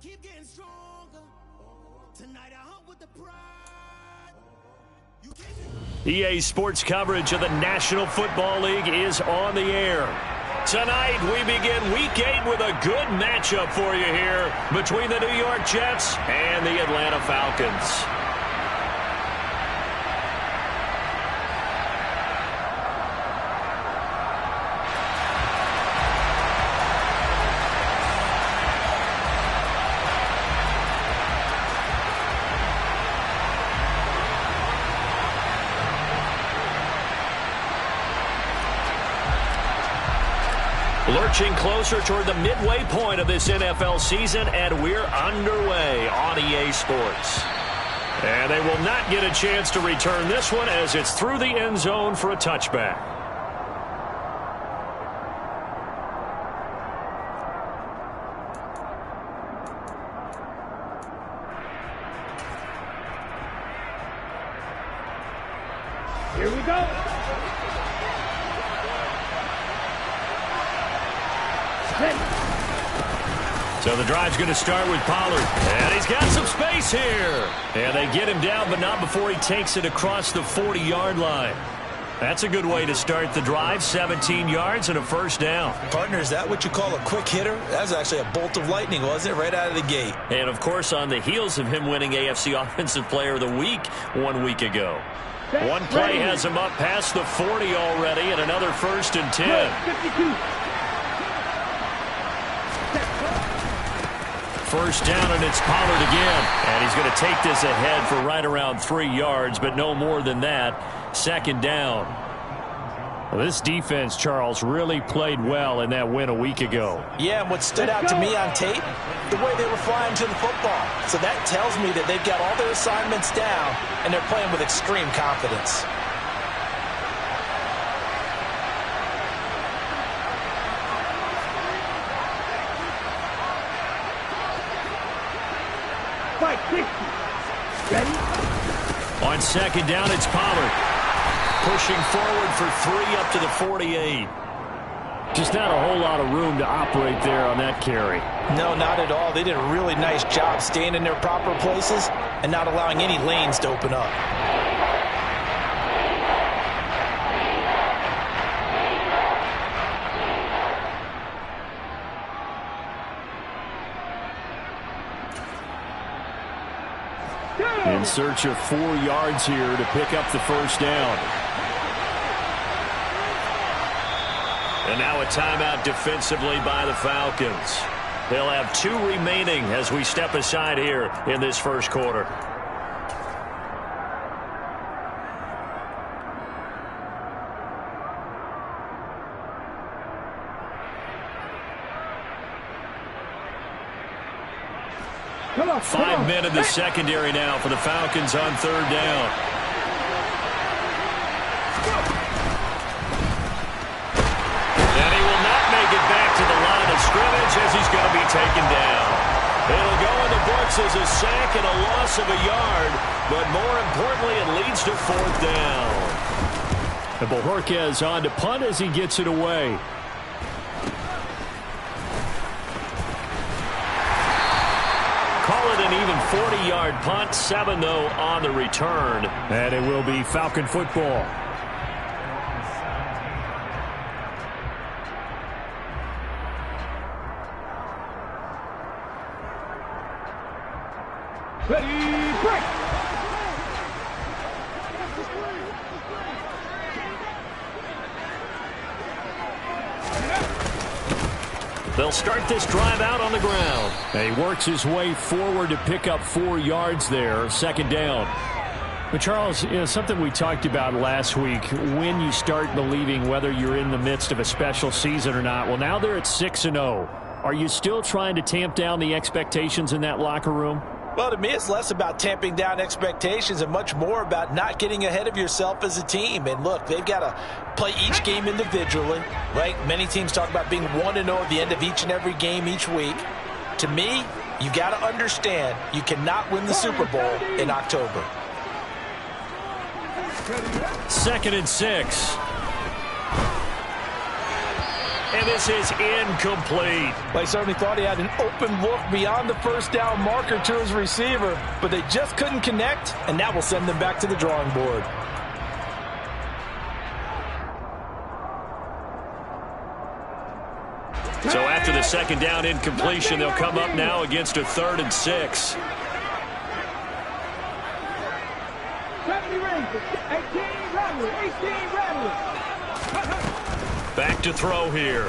keep getting stronger. Tonight I hunt with the pride. EA Sports coverage of the National Football League is on the air. Tonight, we begin Week 8 with a good matchup for you here between the New York Jets and the Atlanta Falcons. Lurching closer toward the midway point of this NFL season, and we're underway on EA Sports. And they will not get a chance to return this one as it's through the end zone for a touchback. Here we go. So the drive's going to start with Pollard. And he's got some space here. And they get him down, but not before he takes it across the 40-yard line. That's a good way to start the drive. 17 yards and a first down. Partner, is that what you call a quick hitter? That was actually a bolt of lightning, wasn't it? Right out of the gate. And, of course, on the heels of him winning AFC Offensive Player of the Week 1 week ago. One play has him up past the 40 already, and another 1st and 10. 52. First down, and it's Pollard again. And he's going to take this ahead for right around 3 yards, but no more than that. 2nd down. Well, this defense, Charles, really played well in that win a week ago. Yeah, and what stood out to me on tape, the way they were flying to the football. So that tells me that they've got all their assignments down, and they're playing with extreme confidence. Ready? On 2nd down, it's Pollard. Pushing forward for 3 up to the 48. Just not a whole lot of room to operate there on that carry. No, not at all. They did a really nice job staying in their proper places and not allowing any lanes to open up. In search of 4 yards here to pick up the first down. And now a timeout defensively by the Falcons. They'll have 2 remaining as we step aside here in this first quarter. Come on, 5 men in the secondary now for the Falcons on 3rd down. And he will not make it back to the line of scrimmage as he's going to be taken down. It'll go in the books as a sack and a loss of a yard, but more importantly, it leads to 4th down. And Bojorquez on to punt as he gets it away. Call it an even 40-yard punt, 7 though on the return. And it will be Falcon football. Ready, break! They'll start this drive out on the ground. And he works his way forward to pick up 4 yards there. 2nd down. But Charles, you know, something we talked about last week, when you start believing whether you're in the midst of a special season or not. Well, now they're at 6-0. Are you still trying to tamp down the expectations in that locker room? Well, to me, it's less about tamping down expectations and much more about not getting ahead of yourself as a team. And look, they've got to play each game individually, right? Many teams talk about being 1-0 at the end of each and every game each week. To me, you got to understand you cannot win the Super Bowl in October. 2nd and 6. And And this is incomplete. They certainly thought he had an open look beyond the first down marker to his receiver, but they just couldn't connect, and that will send them back to the drawing board. So after the second down incompletion, they'll come up now against a 3rd and 6. 70 Rangers, 18 Rattlers, 18 Rattlers. Back to throw here.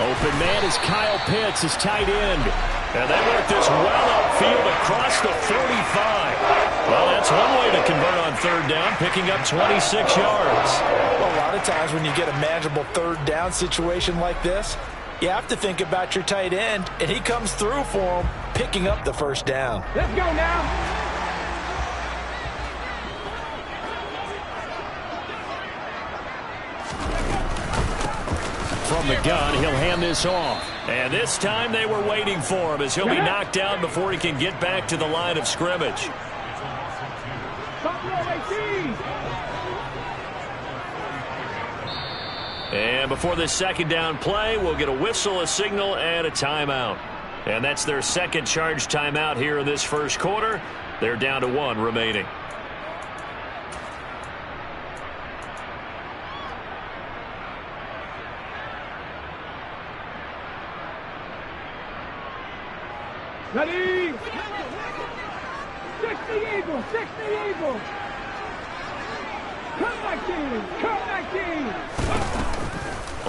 Open man is Kyle Pitts, his tight end. And they work this well upfield across the 35. Well, that's one way to convert on 3rd down, picking up 26 yards. Well, a lot of times when you get a manageable 3rd down situation like this, you have to think about your tight end, and he comes through for him, picking up the 1st down. Let's go now. From the gun, he'll hand this off. And this time they were waiting for him as he'll be knocked down before he can get back to the line of scrimmage. And before this second down play, we'll get a whistle, a signal, and a timeout. And that's their second charge timeout here in this first quarter. They're down to 1 remaining. Ready? 60 Eagles, 60 Eagles. Come back team, come back team.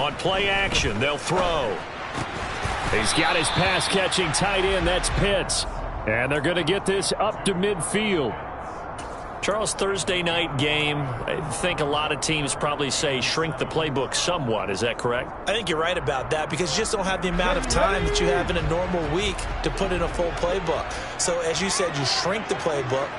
On play action, they'll throw. He's got his pass-catching tight end, that's Pitts. And they're going to get this up to midfield. Charles, Thursday night game, I think a lot of teams probably say shrink the playbook somewhat. Is that correct? I think you're right about that because you just don't have the amount of time that you have in a normal week to put in a full playbook. So as you said, you shrink the playbook,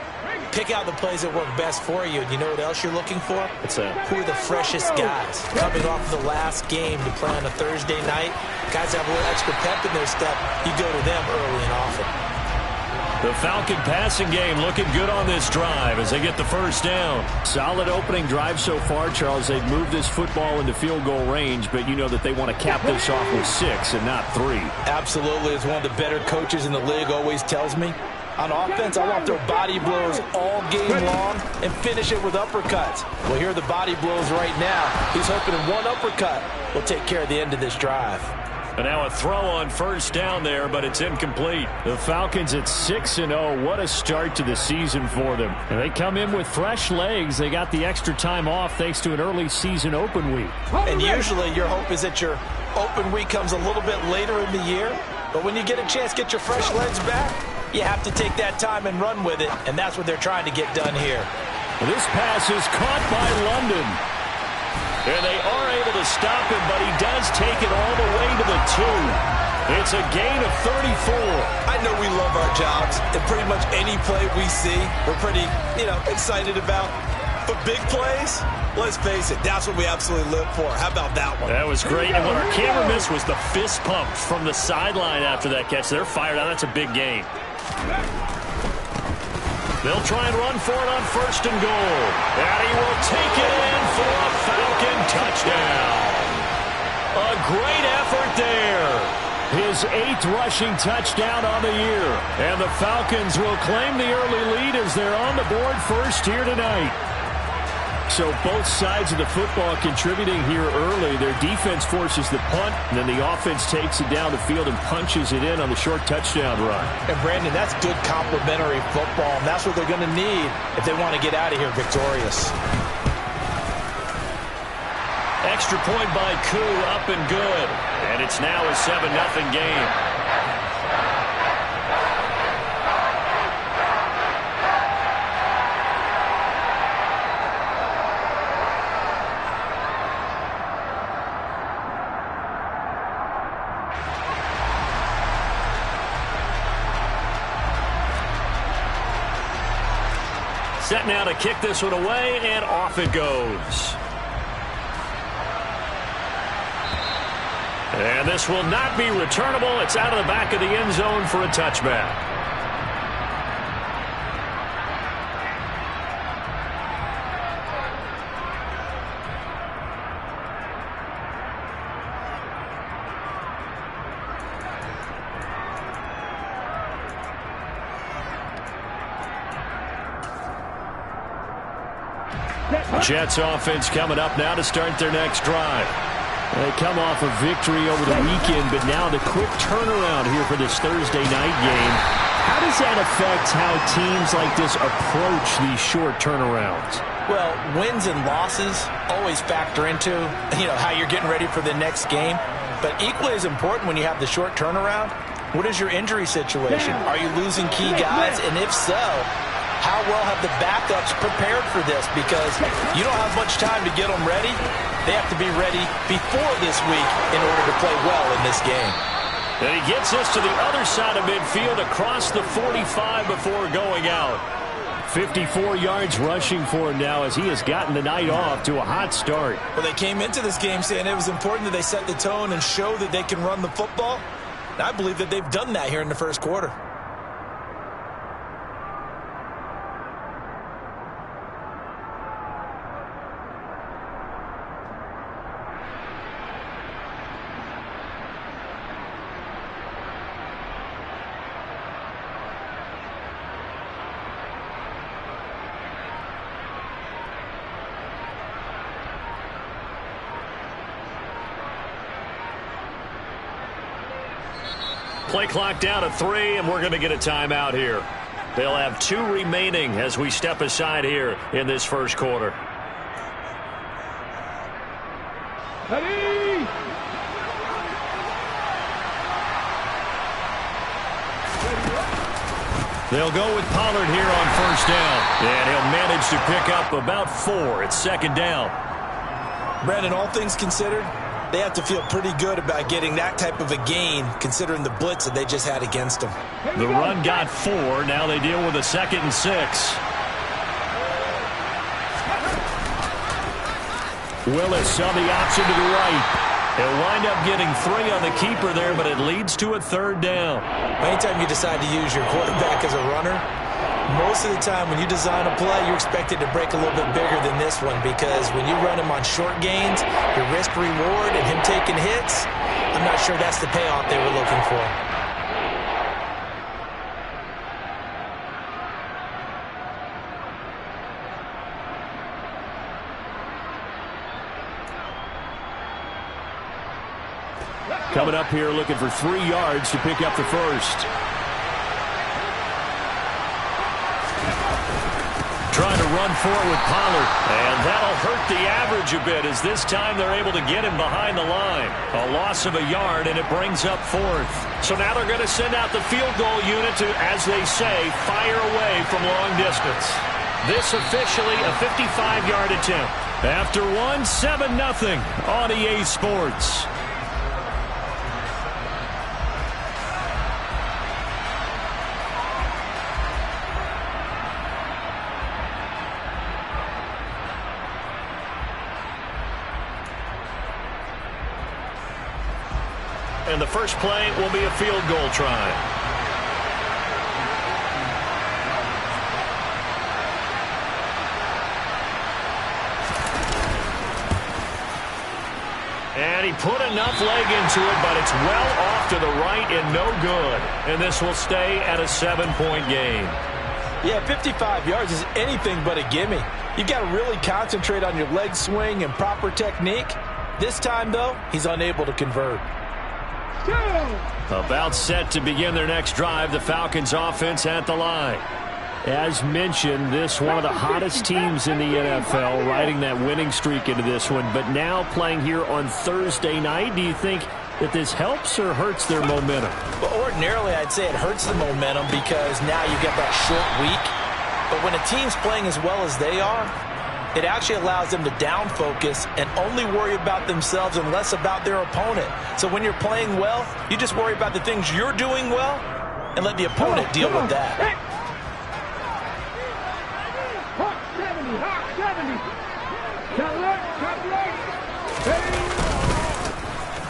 pick out the plays that work best for you. And you know what else you're looking for? What's that? Who are the freshest guys coming off the last game to play on a Thursday night? Guys have a little extra pep in their step. You go to them early and often. The Falcon passing game looking good on this drive as they get the 1st down. Solid opening drive so far, Charles. They've moved this football into field goal range, but you know that they want to cap this off with 6 and not 3. Absolutely. As one of the better coaches in the league always tells me, on offense, I want to throw body blows all game long and finish it with uppercuts. Well, here are the body blows right now. He's hoping one uppercut will take care of the end of this drive. And now a throw on 1st down there, but it's incomplete. The Falcons at 6-0. What a start to the season for them. And they come in with fresh legs. They got the extra time off thanks to an early season open week. And usually your hope is that your open week comes a little bit later in the year. But when you get a chance to get your fresh legs back, you have to take that time and run with it. And that's what they're trying to get done here. This pass is caught by London. And they are able to stop him, but he does take it all the way to the 2. It's a gain of 34. I know we love our jobs, and pretty much any play we see, we're pretty, excited about. But big plays, let's face it, that's what we absolutely live for. How about that one? That was great. And what our camera missed was the fist pump from the sideline after that catch. They're fired out. That's a big gain. They'll try and run for it on 1st and goal. And he will take it in for a Falcon touchdown. A great effort there. His 8th rushing touchdown on the year. And the Falcons will claim the early lead as they're on the board first here tonight. So both sides of the football contributing here early. Their defense forces the punt, and then the offense takes it down the field and punches it in on the short touchdown run. And, Brandon, that's good complementary football, and that's what they're going to need if they want to get out of here victorious. Extra point by Koo, up and good. And it's now a 7-0 game. Set now to kick this one away, and off it goes. And this will not be returnable. It's out of the back of the end zone for a touchback. Jets offense coming up now to start their next drive. They come off a victory over the weekend, but now the quick turnaround here for this Thursday night game. How does that affect how teams like this approach these short turnarounds? Well, wins and losses always factor into, how you're getting ready for the next game. But equally as important when you have the short turnaround, what is your injury situation? Are you losing key guys? And if so, how well have the backups prepared for this? Because you don't have much time to get them ready. They have to be ready before this week in order to play well in this game. And he gets us to the other side of midfield across the 45 before going out. 54 yards rushing for him now as he has gotten the night off to a hot start. Well, they came into this game saying it was important that they set the tone and show that they can run the football. And I believe that they've done that here in the first quarter. Play clock down to 3, and we're going to get a timeout here. They'll have 2 remaining as we step aside here in this first quarter. Ready? They'll go with Pollard here on first down, and he'll manage to pick up about 4. It's second down. Brandon, all things considered, they have to feel pretty good about getting that type of a gain considering the blitz that they just had against them. The run got 4. Now they deal with a 2nd and 6. Willis on the option to the right. He'll wind up getting 3 on the keeper there, but it leads to a 3rd down. Anytime you decide to use your quarterback as a runner, most of the time when you design a play, you're expected to break a little bit bigger than this one because when you run him on short gains, your risk-reward and him taking hits, I'm not sure that's the payoff they were looking for. Coming up here looking for 3 yards to pick up the first. Trying to run for it with Pollard. And that'll hurt the average a bit as this time they're able to get him behind the line. A loss of a yard, and it brings up 4th. So now they're going to send out the field goal unit to, as they say, fire away from long distance. This officially a 55-yard attempt. After 7-0 on EA Sports. And the first play will be a field goal try. And he put enough leg into it, but it's well off to the right and no good. And this will stay at a 7-point game. Yeah, 55 yards is anything but a gimme. You've got to really concentrate on your leg swing and proper technique. This time, though, he's unable to convert. About set to begin their next drive, the Falcons offense at the line. As mentioned, this one of the hottest teams in the NFL, riding that winning streak into this one, but now playing here on Thursday night. Do you think that this helps or hurts their momentum? Well, ordinarily, I'd say it hurts the momentum because now you get that short week. But when a team's playing as well as they are, it actually allows them to down focus and only worry about themselves and less about their opponent. So when you're playing well, you just worry about the things you're doing well and let the opponent deal with that.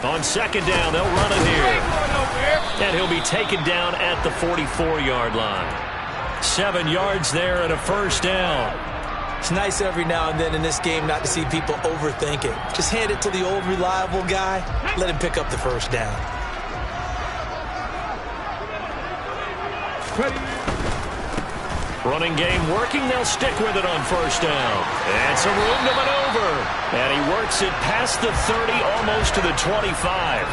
On second down, they'll run it here. And he'll be taken down at the 44-yard line. 7 yards there and a first down. It's nice every now and then in this game not to see people overthink it. Just hand it to the old reliable guy. Let him pick up the first down. Running game working. They'll stick with it on first down. And some room to maneuver. And he works it past the 30, almost to the 25.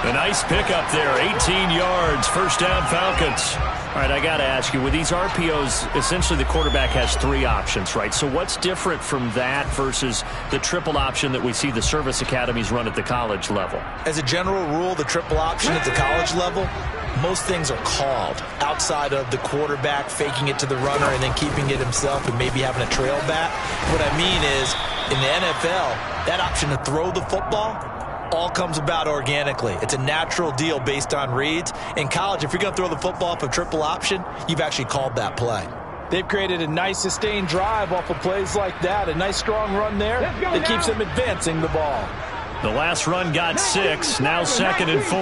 A nice pickup there, 18 yards, first down Falcons. All right, I got to ask you, with these RPOs, essentially the quarterback has 3 options, right? So what's different from that versus the triple option that we see the service academies run at the college level? As a general rule, the triple option at the college level, most things are called outside of the quarterback faking it to the runner and then keeping it himself and maybe having a trail back. What I mean is, in the NFL, that option to throw the football all comes about organically. It's a natural deal based on reads. In college, if you're going to throw the football off a triple option, you've actually called that play. They've created a nice sustained drive off of plays like that. A nice strong run there that keeps them advancing the ball. The last run got 6, now 2nd and 4.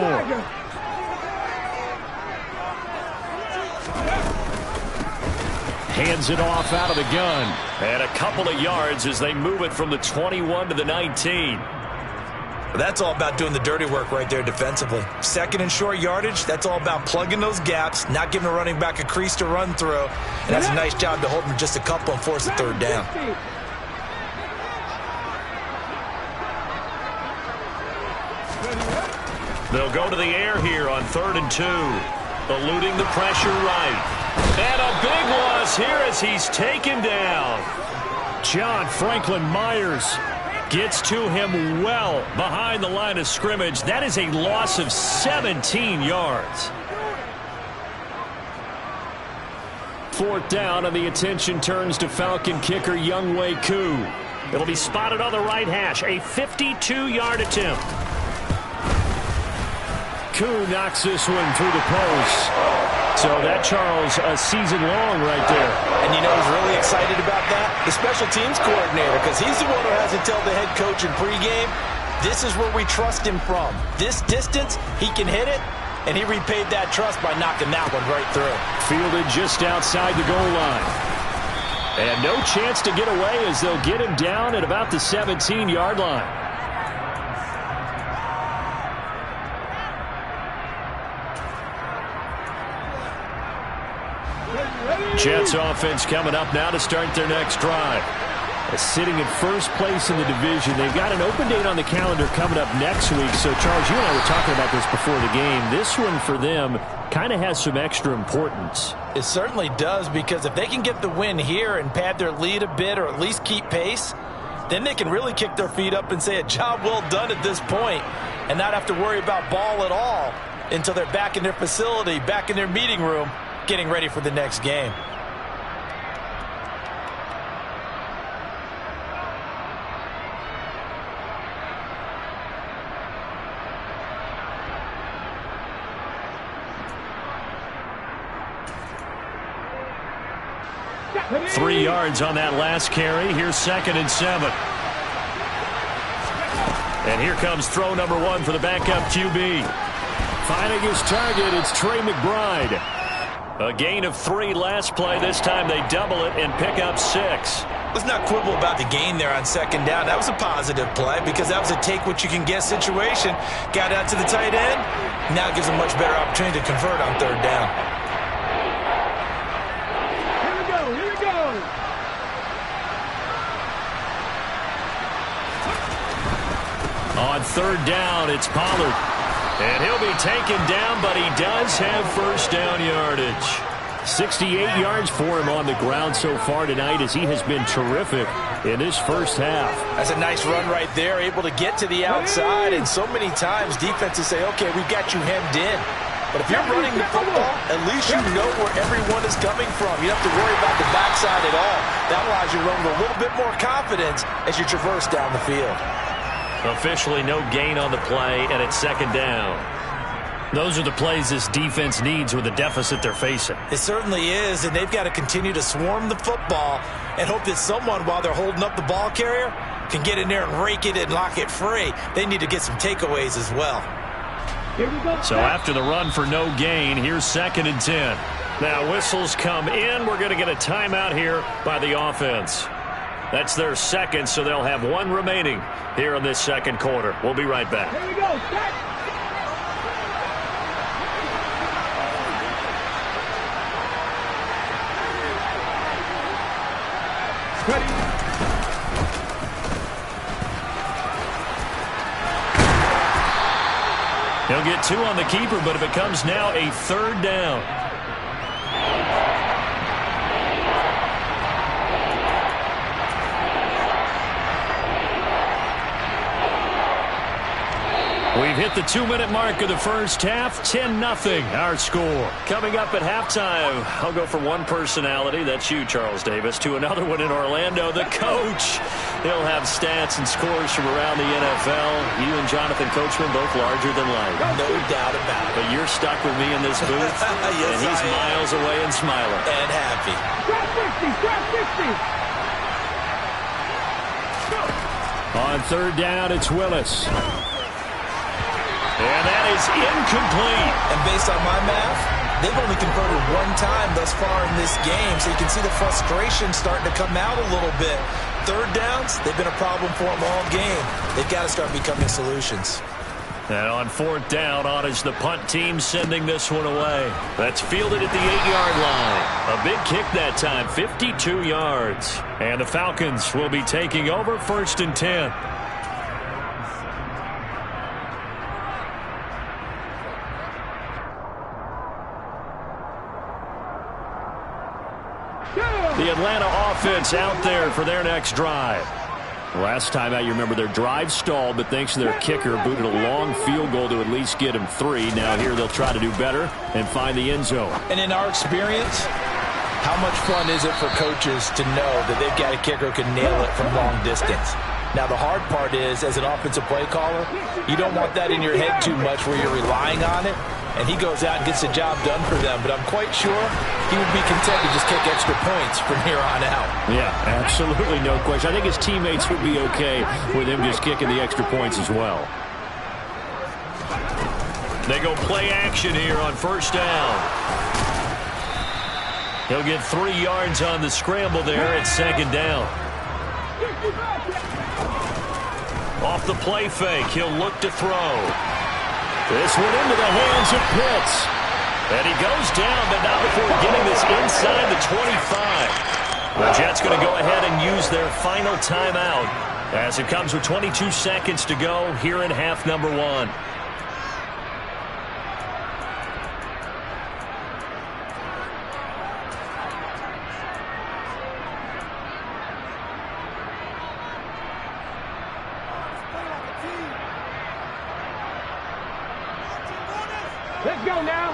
Hands it off out of the gun. And a couple of yards as they move it from the 21 to the 19. That's all about doing the dirty work right there defensively. 2nd and short yardage, that's all about plugging those gaps, not giving a running back a crease to run through. And that's a nice job to hold them just a couple and force a 3rd down. They'll go to the air here on 3rd and 2. Eluding the pressure right. And a big loss here as he's taken down. John Franklin Myers gets to him well behind the line of scrimmage. That is a loss of 17 yards. 4th down, and the attention turns to Falcon kicker Younghoe Koo. It'll be spotted on the right hash. A 52-yard attempt. Koo knocks this one through the post. So that, Charles, a season long right there. And you know who's really excited about that? The special teams coordinator, because he's the one who has to tell the head coach in pregame, this is where we trust him from. This distance, he can hit it, and he repaid that trust by knocking that one right through. Fielded just outside the goal line. And no chance to get away as they'll get him down at about the 17-yard line. Jets offense coming up now to start their next drive. Sitting in first place in the division. They've got an open date on the calendar coming up next week. So, Charles, you and I were talking about this before the game. This one for them kind of has some extra importance. It certainly does, because if they can get the win here and pad their lead a bit or at least keep pace, then they can really kick their feet up and say a job well done at this point and not have to worry about ball at all until they're back in their facility, back in their meeting room, getting ready for the next game. Three yards on that last carry. Here's 2nd and 7. And here comes throw number 1 for the backup QB. Finding his target, it's Trey McBride. A gain of 3 last play. This time they double it and pick up 6. Let's not quibble about the gain there on 2nd down. That was a positive play because that was a take-what-you-can-get situation. Got out to the tight end. Now it gives them a much better opportunity to convert on 3rd down. Here we go. On 3rd down, it's Pollard. And he'll be taken down, but he does have first down yardage. 68 yards for him on the ground so far tonight as he has been terrific in this first half. That's a nice run right there, able to get to the outside. And so many times defenses say, okay, we've got you hemmed in. But if you're running the football, at least you know where everyone is coming from. You don't have to worry about the backside at all. That allows you to run with a little bit more confidence as you traverse down the field. Officially no gain on the play, and it's 2nd down. Those are the plays this defense needs with the deficit they're facing. It certainly is, and they've got to continue to swarm the football and hope that someone, while they're holding up the ball carrier, can get in there and rake it and lock it free. They need to get some takeaways as well. Here we go. So after the run for no gain, here's 2nd and 10. Now whistles come in. We're going to get a timeout here by the offense. That's their 2nd, so they'll have 1 remaining here in this 2nd quarter. We'll be right back. Here we go. Set. He'll get 2 on the keeper, but it becomes now a 3rd down. We've hit the 2-minute mark of the first half. 10-0 our score. Coming up at halftime, I'll go from one personality, that's you, Charles Davis, to another one in Orlando, the coach. He'll have stats and scores from around the NFL. You and Jonathan Coachman both larger than life. No doubt about it. But you're stuck with me in this booth, yes, and he's miles away and smiling. And happy. On 3rd down, it's Willis. And that is incomplete. And based on my math, they've only converted 1 time thus far in this game, so you can see the frustration starting to come out a little bit. 3rd downs, they've been a problem for them all game. They've got to start becoming solutions. And on 4th down, on is the punt team sending this one away. That's fielded at the 8-yard line. A big kick that time, 52 yards. And the Falcons will be taking over 1st and 10. The Atlanta offense out there for their next drive. Last time out, you remember their drive stalled, but thanks to their kicker, booted a long field goal to at least get him 3. Now here they'll try to do better and find the end zone. And in our experience, how much fun is it for coaches to know that they've got a kicker who can nail it from long distance? Now, the hard part is, as an offensive play caller, you don't want that in your head too much where you're relying on it, and he goes out and gets the job done for them. But I'm quite sure he would be content to just kick extra points from here on out. Yeah, absolutely no question. I think his teammates would be okay with him just kicking the extra points as well. They go play action here on 1st down. He'll get 3 yards on the scramble there at 2nd down. Off the play fake, he'll look to throw. This one into the hands of Pitts. And he goes down, but not before getting this inside the 25. The Jets going to go ahead and use their final timeout as it comes with 22 seconds to go here in half number 1. Let's go now.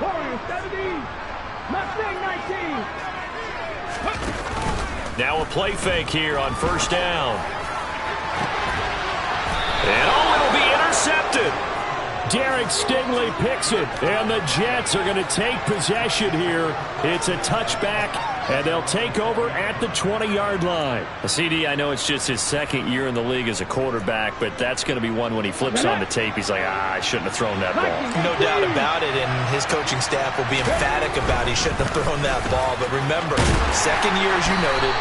Warriors 17. Mustang 19. Now a play fake here on 1st down. And it'll be intercepted. Derek Stingley picks it, and the Jets are going to take possession here. It's a touchback, and they'll take over at the 20-yard line. CD, I know it's just his 2nd year in the league as a quarterback, but that's going to be one when he flips on the tape. He's like, I shouldn't have thrown that ball. No doubt about it, and his coaching staff will be emphatic about he shouldn't have thrown that ball. But remember, 2nd year, as you noted,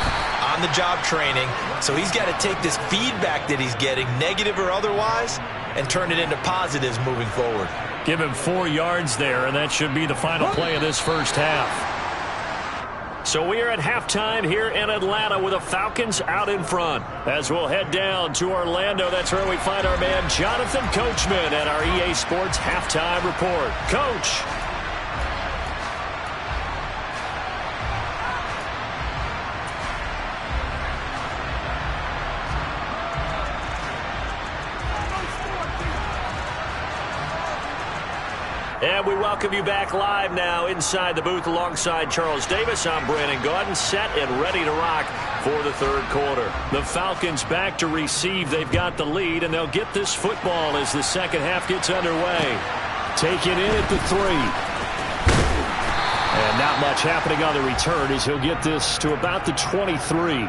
on-the-job training, so he's got to take this feedback that he's getting, negative or otherwise, and turn it into positives moving forward. Give him 4 yards there, and that should be the final play of this first half. So we are at halftime here in Atlanta with the Falcons out in front. As we'll head down to Orlando, that's where we find our man Jonathan Coachman at our EA Sports Halftime Report. Coach. And we welcome you back live now inside the booth alongside Charles Davis. I'm Brandon Gaudin, set and ready to rock for the 3rd quarter. The Falcons back to receive. They've got the lead, and they'll get this football as the 2nd half gets underway. Take it in at the 3. And not much happening on the return as he'll get this to about the 23.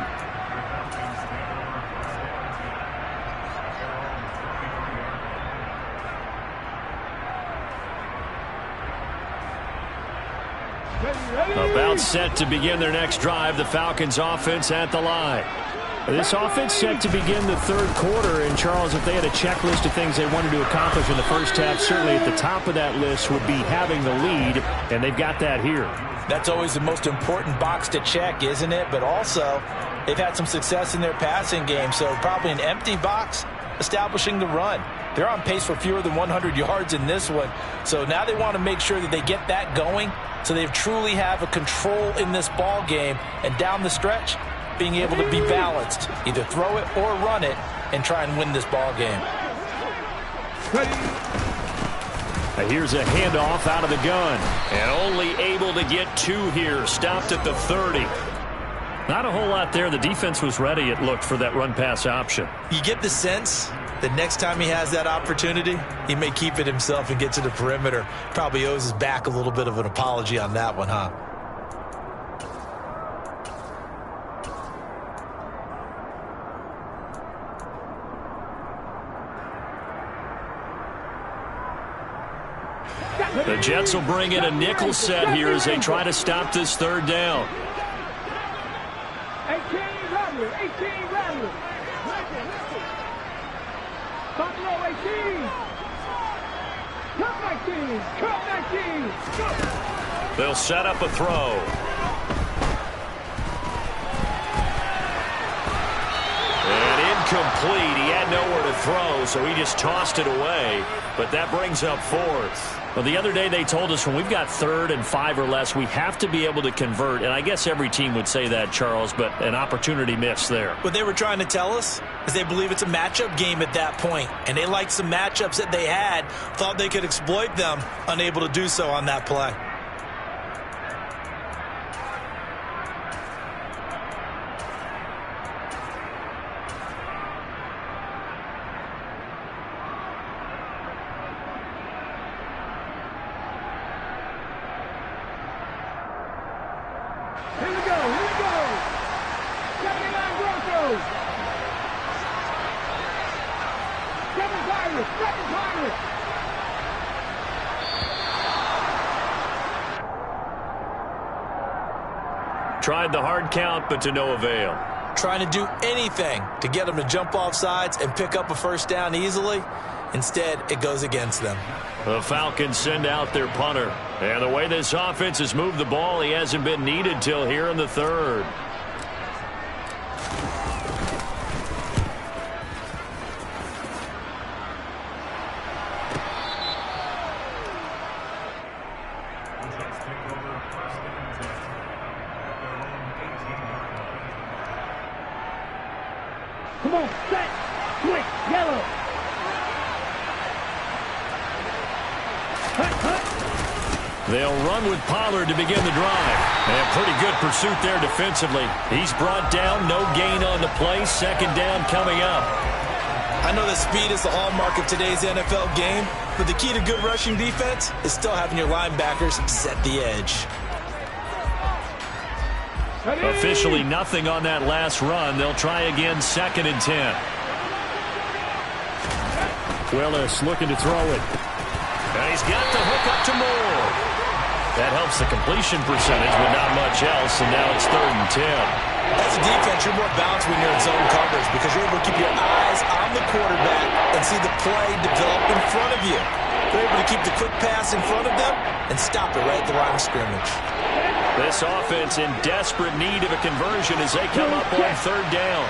About set to begin their next drive, the Falcons offense at the line. This offense set to begin the third quarter. And, Charles, if they had a checklist of things they wanted to accomplish in the first half, certainly at the top of that list would be having the lead, and they've got that here. That's always the most important box to check, isn't it? But also, they've had some success in their passing game, so probably an empty box establishing the run. They're on pace for fewer than 100 yards in this one, so now they want to make sure that they get that going so they truly have a control in this ball game, and down the stretch, being able to be balanced, either throw it or run it, and try and win this ball game. Here's a handoff out of the gun, and only able to get 2 here, stopped at the 30. Not a whole lot there. The defense was ready, it looked, for that run-pass option. You get the sense that next time he has that opportunity, he may keep it himself and get to the perimeter. Probably owes his back a little bit of an apology on that one, huh? The Jets will bring in a nickel set here as they try to stop this third down. 18 Rattler, 18 Rattler. Buffalo 18. Cut 19, cut 19. They'll set up a throw. And incomplete. He had nowhere to throw, so he just tossed it away. But that brings up 4th. Well, the other day they told us when we've got 3rd and 5 or less, we have to be able to convert. And I guess every team would say that, Charles, but an opportunity missed there. What they were trying to tell us is they believe it's a matchup game at that point. And they liked some matchups that they had, thought they could exploit them, unable to do so on that play. Here we go, here we go. 79 Broncos. 7 Pirates, 7 Pirates. Tried the hard count, but to no avail. Trying to do anything to get them to jump off sides and pick up a first down easily. Instead, it goes against them. The Falcons send out their punter. And the way this offense has moved the ball, he hasn't been needed till here in the 3rd. Come on, set, quick, yellow. Hut, hut. They'll run with Pollard to begin the drive. And pretty good pursuit there defensively. He's brought down, no gain on the play. 2nd down coming up. I know that speed is the hallmark of today's NFL game, but the key to good rushing defense is still having your linebackers set the edge. Officially nothing on that last run. They'll try again, 2nd and 10. Willis looking to throw it. And he's got the hook up to Moore. That helps the completion percentage, but not much else, and now it's 3rd and 10. As a defense, you're more balanced when you're in zone coverage because you're able to keep your eyes on the quarterback and see the play develop in front of you. They're able to keep the quick pass in front of them and stop it right at the line of scrimmage. This offense in desperate need of a conversion as they come up on 3rd down.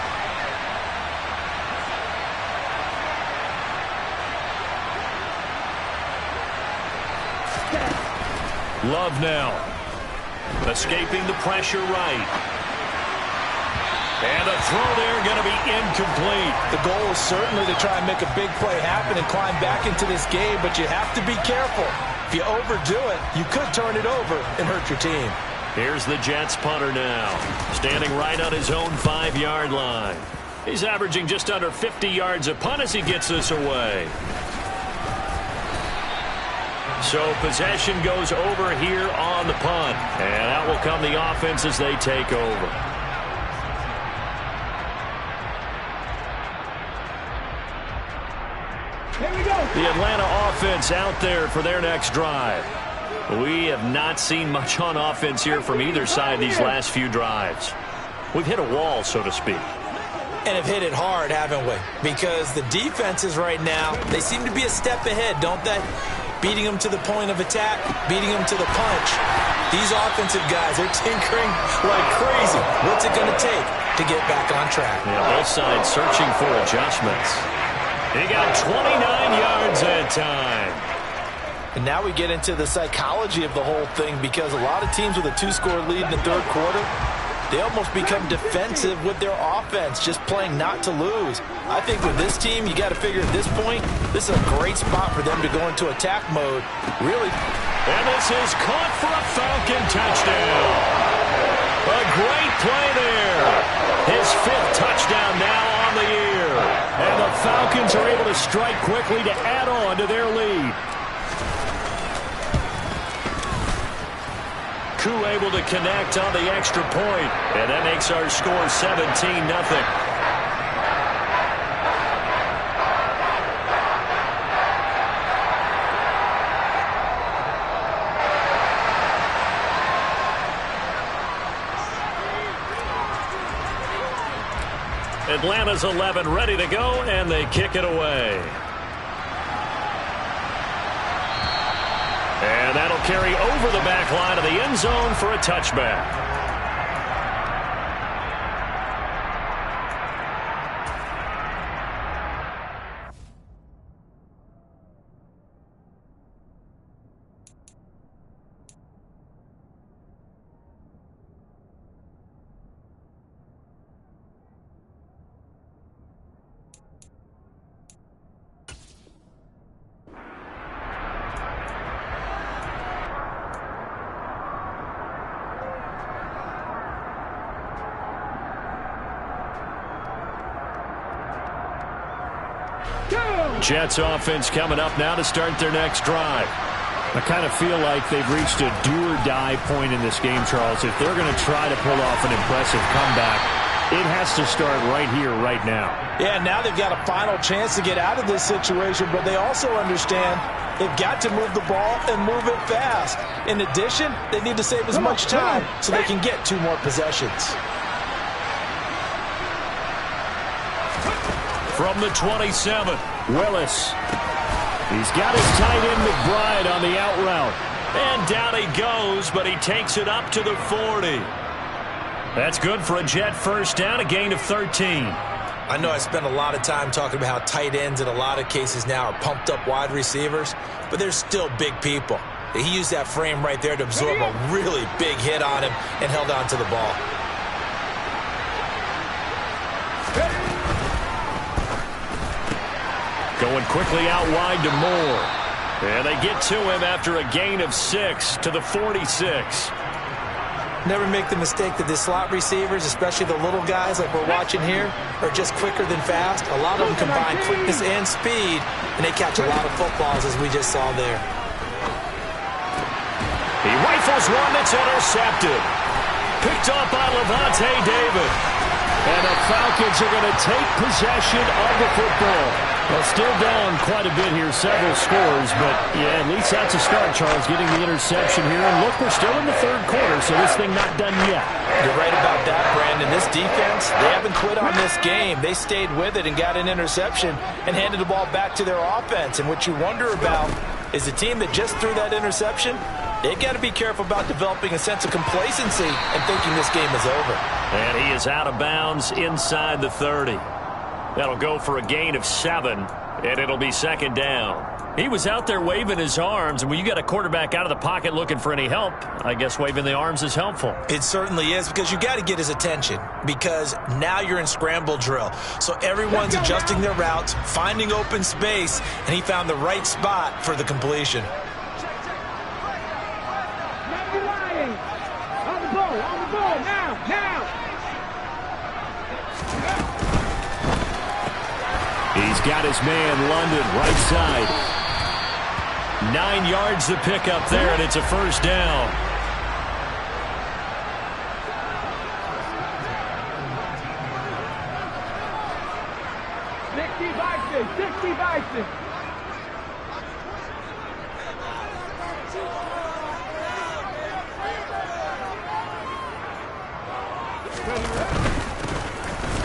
Love now. Escaping the pressure right. And a throw there going to be incomplete. The goal is certainly to try and make a big play happen and climb back into this game, but you have to be careful. If you overdo it, you could turn it over and hurt your team. Here's the Jets punter now, standing right on his own 5-yard line. He's averaging just under 50 yards a punt as he gets this away. So possession goes over here on the punt. And out will come the offense as they take over. Here we go. The Atlanta offense out there for their next drive. We have not seen much on offense here from either side these last few drives. We've hit a wall, so to speak. and have hit it hard, haven't we? Because the defenses right now, they seem to be a step ahead, don't they? Beating them to the point of attack, beating them to the punch. These offensive guys, they're tinkering like crazy. What's it going to take to get back on track? Yeah, both sides searching for adjustments. He got 29 yards that time. And now we get into the psychology of the whole thing, because a lot of teams with a 2-score lead in the third quarter, they almost become defensive with their offense, just playing not to lose. I think with this team, you got to figure at this point, this is a great spot for them to go into attack mode. Really. And this is caught for a Falcon touchdown. A great play there. His 5th touchdown now on the year. And the Falcons are able to strike quickly to add on to their lead. Koo able to connect on the extra point. And that makes our score 17-0. Atlanta's 11 ready to go, and they kick it away. And that'll carry over the back line of the end zone for a touchback. Jets offense coming up now to start their next drive. I kind of feel like they've reached a do-or-die point in this game, Charles. If they're going to try to pull off an impressive comeback, it has to start right here, right now. Yeah, now they've got a final chance to get out of this situation, but they also understand they've got to move the ball and move it fast. In addition, they need to save as much time so they can get 2 more possessions. From the 27, Willis. He's got his tight end McBride on the out route. And down he goes, but he takes it up to the 40. That's good for a Jet first down, a gain of 13. I know I spent a lot of time talking about how tight ends in a lot of cases now are pumped up wide receivers, but they're still big people. He used that frame right there to absorb a really big hit on him and held on to the ball. Going quickly out wide to Moore. And they get to him after a gain of 6 to the 46. Never make the mistake that the slot receivers, especially the little guys like we're watching here, are just quicker than fast. A lot of them combine quickness and speed, and they catch a lot of footballs, as we just saw there. He rifles one that's intercepted. Picked off by Levante David. And the Falcons are going to take possession of the football. Well, still down quite a bit here, several scores, but yeah, at least that's a start, Charles, getting the interception here. And look, we're still in the third quarter, so this thing not done yet. You're right about that, Brandon. This defense, they haven't quit on this game. They stayed with it and got an interception and handed the ball back to their offense. And what you wonder about is the team that just threw that interception, they've got to be careful about developing a sense of complacency and thinking this game is over. And he is out of bounds inside the 30. That'll go for a gain of 7, and it'll be second down. He was out there waving his arms, and when you got a quarterback out of the pocket looking for any help, I guess waving the arms is helpful. It certainly is, because you got to get his attention, because now you're in scramble drill. So everyone's adjusting their routes, finding open space, and he found the right spot for the completion. On the ball, now! He's got his man, London, right side. 9 yards to pick up there, and it's a first down. Bison.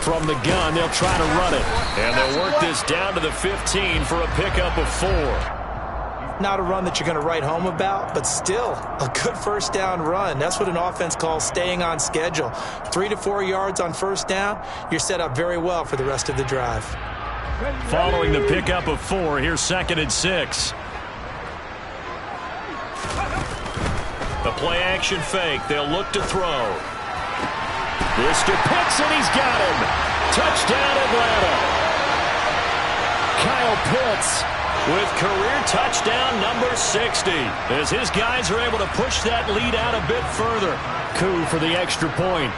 From the gun, they'll try to run it. And they'll work this down to the 15 for a pickup of 4. Not a run that you're going to write home about, but still a good first down run. That's what an offense calls staying on schedule. 3 to 4 yards on first down, you're set up very well for the rest of the drive. Following the pickup of 4, here's 2nd and 6. The play-action fake. They'll look to throw. This to Pitts, and he's got him. Touchdown, Atlanta. Kyle Pitts with career touchdown number 60. As his guys are able to push that lead out a bit further. Coup for the extra point.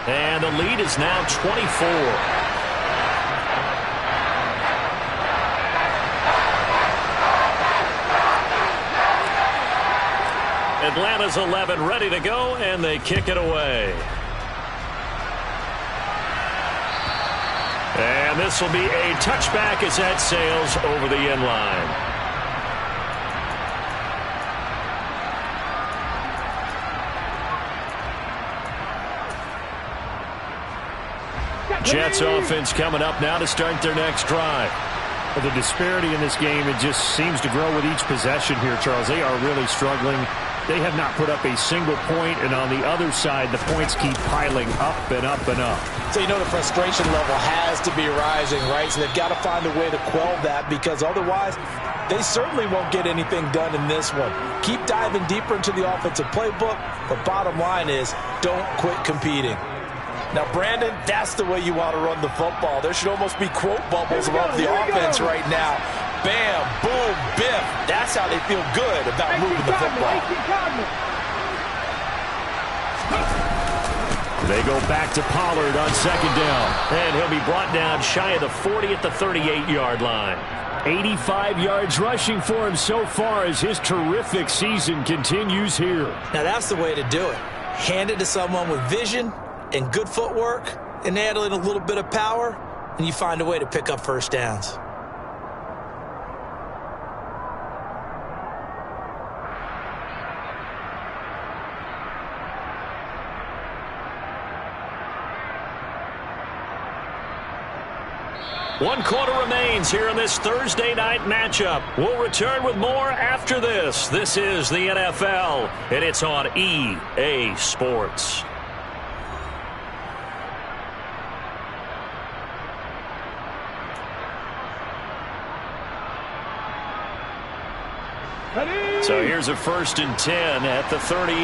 And the lead is now 24. Atlanta's 11 ready to go, and they kick it away. And this will be a touchback as that sails over the end line. Jets offense coming up now to start their next drive. The disparity in this game, it just seems to grow with each possession here, Charles. They are really struggling. They have not put up a single point, and on the other side, the points keep piling up and up and up. So you know the frustration level has to be rising, right? So they've got to find a way to quell that, because otherwise they certainly won't get anything done in this one. Keep diving deeper into the offensive playbook, but bottom line is don't quit competing. Now, Brandon, that's the way you want to run the football. There should almost be quote bubbles above the offense right now. Bam, boom, biff. That's how they feel good about moving the football. They go back to Pollard on 2nd down. And he'll be brought down shy of the 40 at the 38-yard line. 85 yards rushing for him so far as his terrific season continues here. Now, that's the way to do it. Hand it to someone with vision and good footwork, and add in a little bit of power, and you find a way to pick up first downs. One quarter remains here in this Thursday night matchup. We'll return with more after this. This is the NFL, and it's on EA Sports. So here's a 1st and 10 at the 38.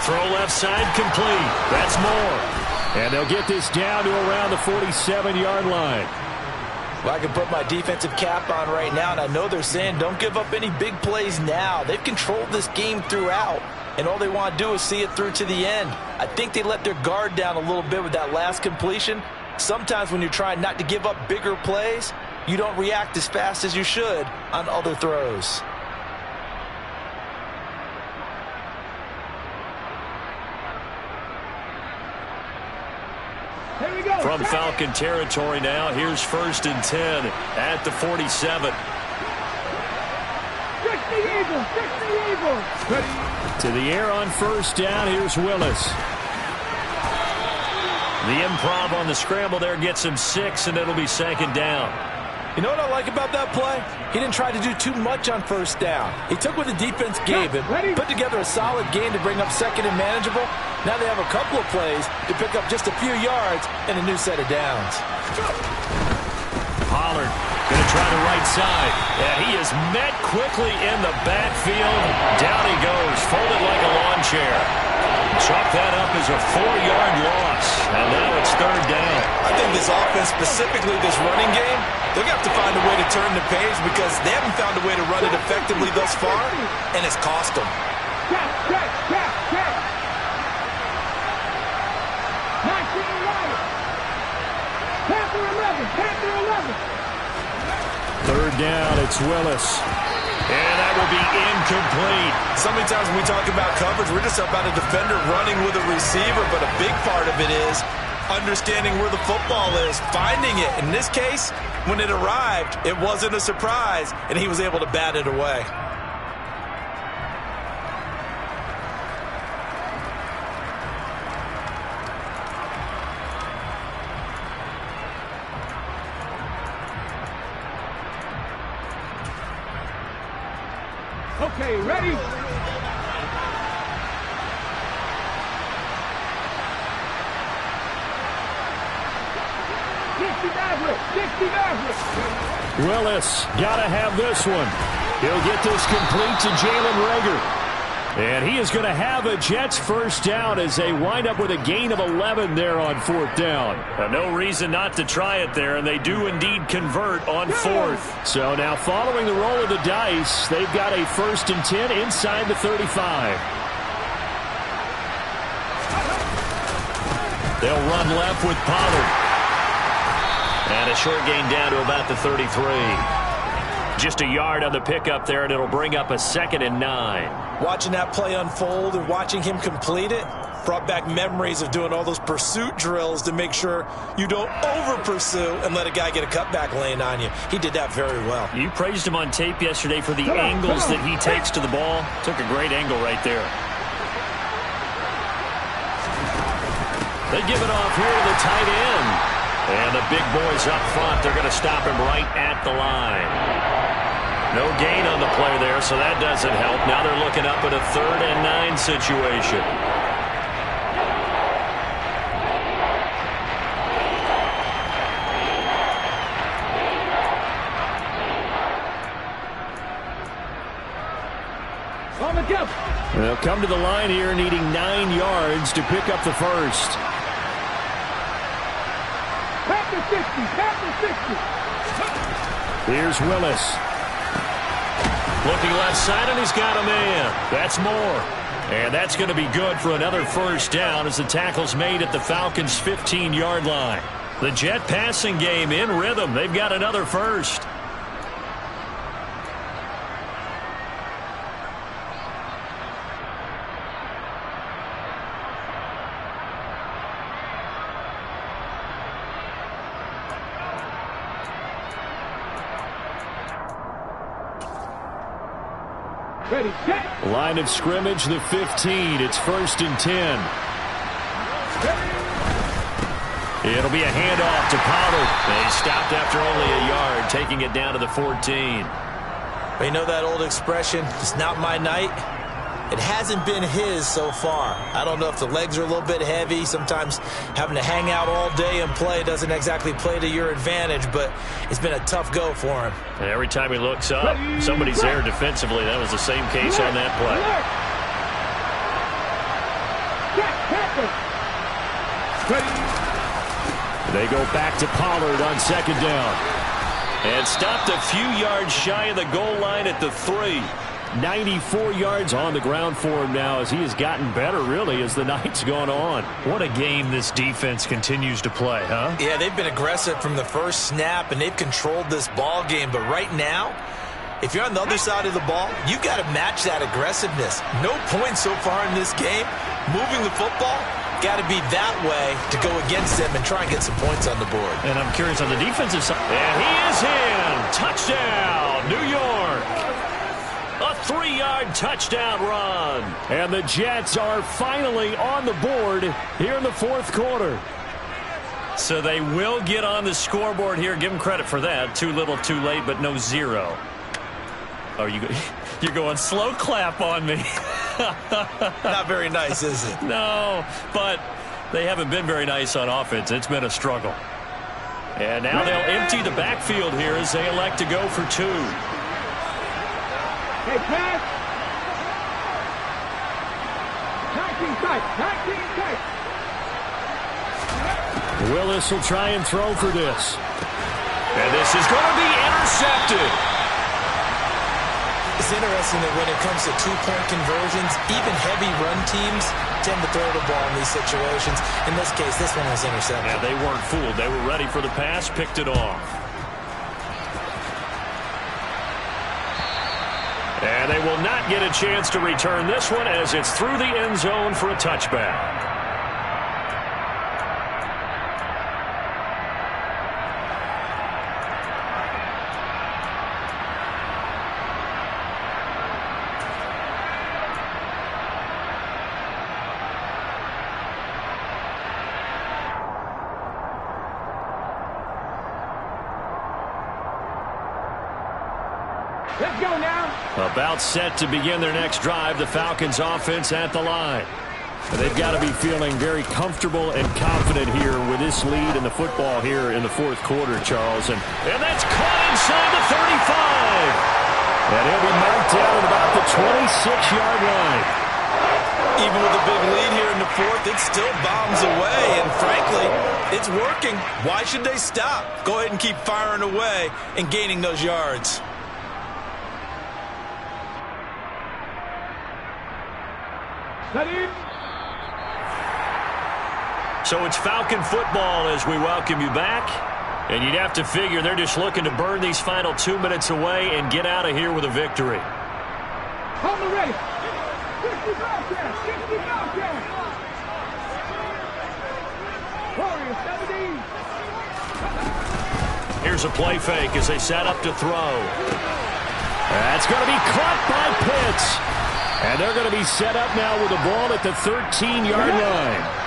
Throw left side complete. That's more. And they'll get this down to around the 47-yard line. Well, I can put my defensive cap on right now, and I know they're saying don't give up any big plays now. They've controlled this game throughout, and all they want to do is see it through to the end. I think they let their guard down a little bit with that last completion. Sometimes when you're trying not to give up bigger plays, you don't react as fast as you should on other throws. Here we go. From Falcon territory now, here's 1st and 10 at the 47. To the air on 1st down, here's Willis. The improv on the scramble there gets him 6, and it'll be 2nd down. You know what I like about that play? He didn't try to do too much on 1st down. He took what the defense gave him, put together a solid game to bring up 2nd and manageable. Now they have a couple of plays to pick up just a few yards and a new set of downs. Pollard going to try the right side. And he is met quickly in the backfield. Down he goes, folded like a lawn chair. Chalk that up as a 4-yard loss. And now it's 3rd down. I think this offense, specifically this running game, they're going to have to find a way to turn the page because they haven't found a way to run it effectively thus far, and it's cost them. Third down, it's Willis. And that will be incomplete. So many times when we talk about coverage, we're just about a defender running with a receiver, but a big part of it is understanding where the football is, finding it. In this case, when it arrived, it wasn't a surprise, and he was able to bat it away. Okay, ready? Willis got to have this one. He'll get this complete to Jalen Reagor. And he is going to have a Jets first down as they wind up with a gain of 11 there on fourth down. No reason not to try it there, and they do indeed convert on fourth. So now following the roll of the dice, they've got a 1st and 10 inside the 35. They'll run left with Pollard. And a short gain down to about the 33. Just a yard on the pickup there, and it'll bring up a 2nd and 9. Watching that play unfold and watching him complete it brought back memories of doing all those pursuit drills to make sure you don't over-pursue and let a guy get a cutback lane on you. He did that very well. You praised him on tape yesterday for the angles that he takes to the ball. Took a great angle right there. They give it off here to the tight end. And the big boys up front, they're going to stop him right at the line. No gain on the play there, so that doesn't help. Now they're looking up at a 3rd and 9 situation. They'll come to the line here needing 9 yards to pick up the first. Here's Willis. Looking left side, and he's got a man. That's more. And that's going to be good for another first down as the tackle's made at the Falcons' 15-yard line. The Jet passing game in rhythm. They've got another first. Line of scrimmage, the 15. It's 1st and 10. It'll be a handoff to Pollard. They stopped after only a yard, taking it down to the 14. But you know that old expression, it's not my night? It hasn't been his so far. I don't know if the legs are a little bit heavy. Sometimes having to hang out all day and play doesn't exactly play to your advantage, but it's been a tough go for him. And every time he looks up, somebody's there defensively. That was the same case on that play. They go back to Pollard on 2nd down. And stopped a few yards shy of the goal line at the 3. 94 yards on the ground for him now as he has gotten better, really, as the night's gone on. What a game this defense continues to play, huh? Yeah, they've been aggressive from the first snap, and they've controlled this ball game. But right now, if you're on the other side of the ball, you've got to match that aggressiveness. No points so far in this game. Moving the football, got to be that way to go against them and try and get some points on the board. And I'm curious on the defensive side. And he is in. Touchdown, New York. A 3-yard touchdown run. And the Jets are finally on the board here in the 4th quarter. So they will get on the scoreboard here. Give them credit for that. Too little, too late, but no 0. Oh, you're going slow clap on me. Not very nice, is it? No, but they haven't been very nice on offense. It's been a struggle. And now they'll empty the backfield here as they elect to go for 2. Hey, pass. 19 tight. Willis will try and throw for this. And this is going to be intercepted. It's interesting that when it comes to 2-point conversions, even heavy run teams tend to throw the ball in these situations. In this case, this one was intercepted. Yeah, they weren't fooled. They were ready for the pass, picked it off. And they will not get a chance to return this one as it's through the end zone for a touchback. Let's go now. About set to begin their next drive, the Falcons offense at the line. They've got to be feeling very comfortable and confident here with this lead in the football here in the fourth quarter, Charles. And that's caught inside the 35. And he'll be knocked down at about the 26-yard line. Even with a big lead here in the fourth, it still bombs away. And frankly, it's working. Why should they stop? Go ahead and keep firing away and gaining those yards. So it's Falcon football as we welcome you back. And you'd have to figure they're just looking to burn these final 2 minutes away and get out of here with a victory. Hold me ready. 60 Falcons. 60 Falcons. Warriors 17. Here's a play fake as they set up to throw. That's going to be caught by Pitts. And they're going to be set up now with the ball at the 13-yard line.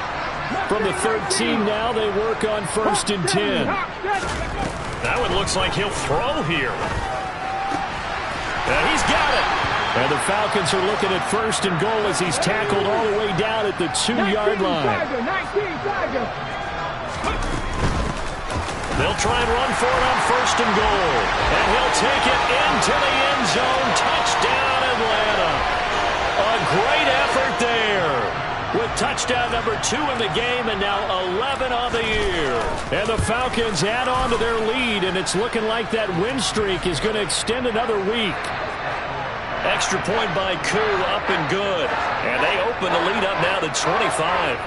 From the 13 now, they work on 1st and 10. That one looks like he'll throw here. And he's got it. And the Falcons are looking at 1st and goal as he's tackled all the way down at the 2-yard line. They'll try and run for it on 1st and goal. And he'll take it into the end zone. Touchdown, Atlanta. A great effort there. With touchdown number 2 in the game and now 11 on the year. And the Falcons add on to their lead, and it's looking like that win streak is going to extend another week. Extra point by Koo, up and good. And they open the lead up now to 25.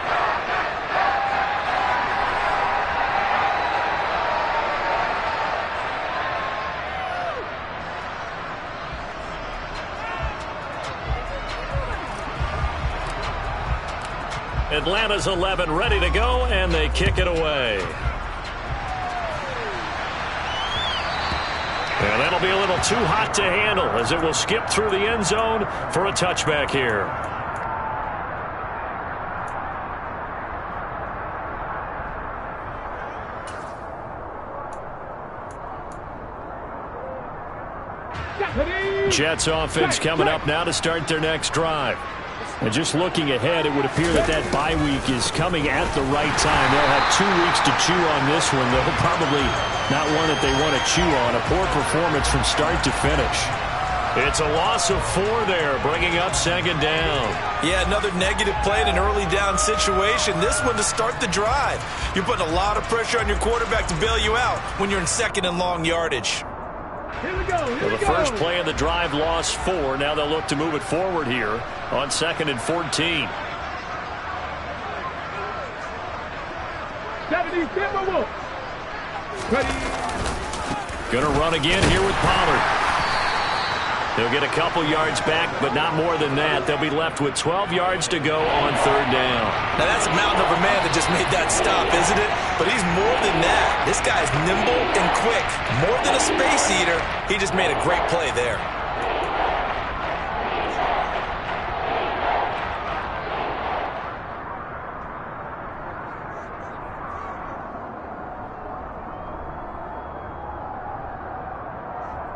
Atlanta's 11 ready to go, and they kick it away. And that'll be a little too hot to handle as it will skip through the end zone for a touchback here. Jets offense coming up now to start their next drive. And just looking ahead, it would appear that that bye week is coming at the right time. They'll have 2 weeks to chew on this one, though probably not one that they want to chew on. A poor performance from start to finish. It's a loss of 4 there, bringing up 2nd down. Yeah, another negative play in an early down situation. This one to start the drive. You're putting a lot of pressure on your quarterback to bail you out when you're in 2nd and long yardage. Here we go. Well, the first play of the drive lost 4. Now they'll look to move it forward here on 2nd and 14. 70 Timberwolves. Ready. Gonna run again here with Pollard. They'll get a couple yards back, but not more than that. They'll be left with 12 yards to go on 3rd down. Now, that's a mountain of a man that just made that stop, isn't it? But he's more than that. This guy's nimble and quick. More than a space eater. He just made a great play there.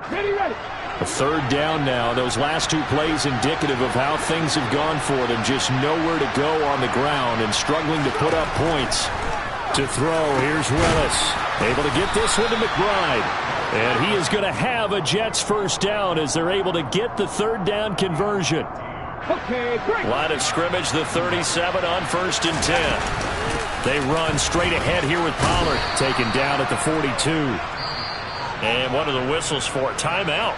Ready. A 3rd down now. Those last 2 plays indicative of how things have gone for them. Just nowhere to go on the ground and struggling to put up points. To throw, here's Willis. Able to get this one to McBride. And he is going to have a Jets 1st down as they're able to get the 3rd down conversion. Okay, great. Line of scrimmage, the 37 on 1st and 10. They run straight ahead here with Pollard. Taken down at the 42. And one of the whistles for a timeout.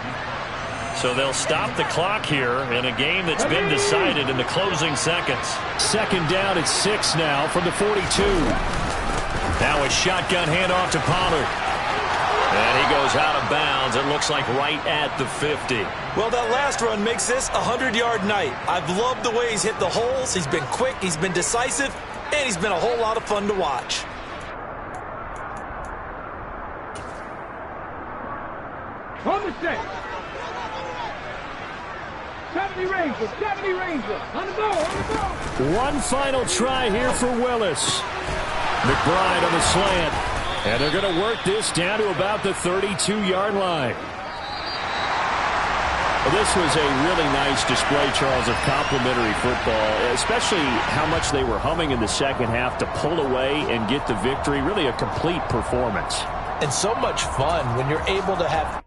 So they'll stop the clock here in a game that's been decided in the closing seconds. 2nd down at 6 now from the 42. Now a shotgun handoff to Pollard. And he goes out of bounds. It looks like right at the 50. Well, that last run makes this a 100-yard night. I've loved the way he's hit the holes. He's been quick, he's been decisive, and he's been a whole lot of fun to watch. On the set. 70 Rangers. 70 Rangers. On the ball. One final try here for Willis. McBride on the slant. And they're going to work this down to about the 32-yard line. Well, this was a really nice display, Charles, of complimentary football, especially how much they were humming in the second half to pull away and get the victory. Really a complete performance. And so much fun when you're able to have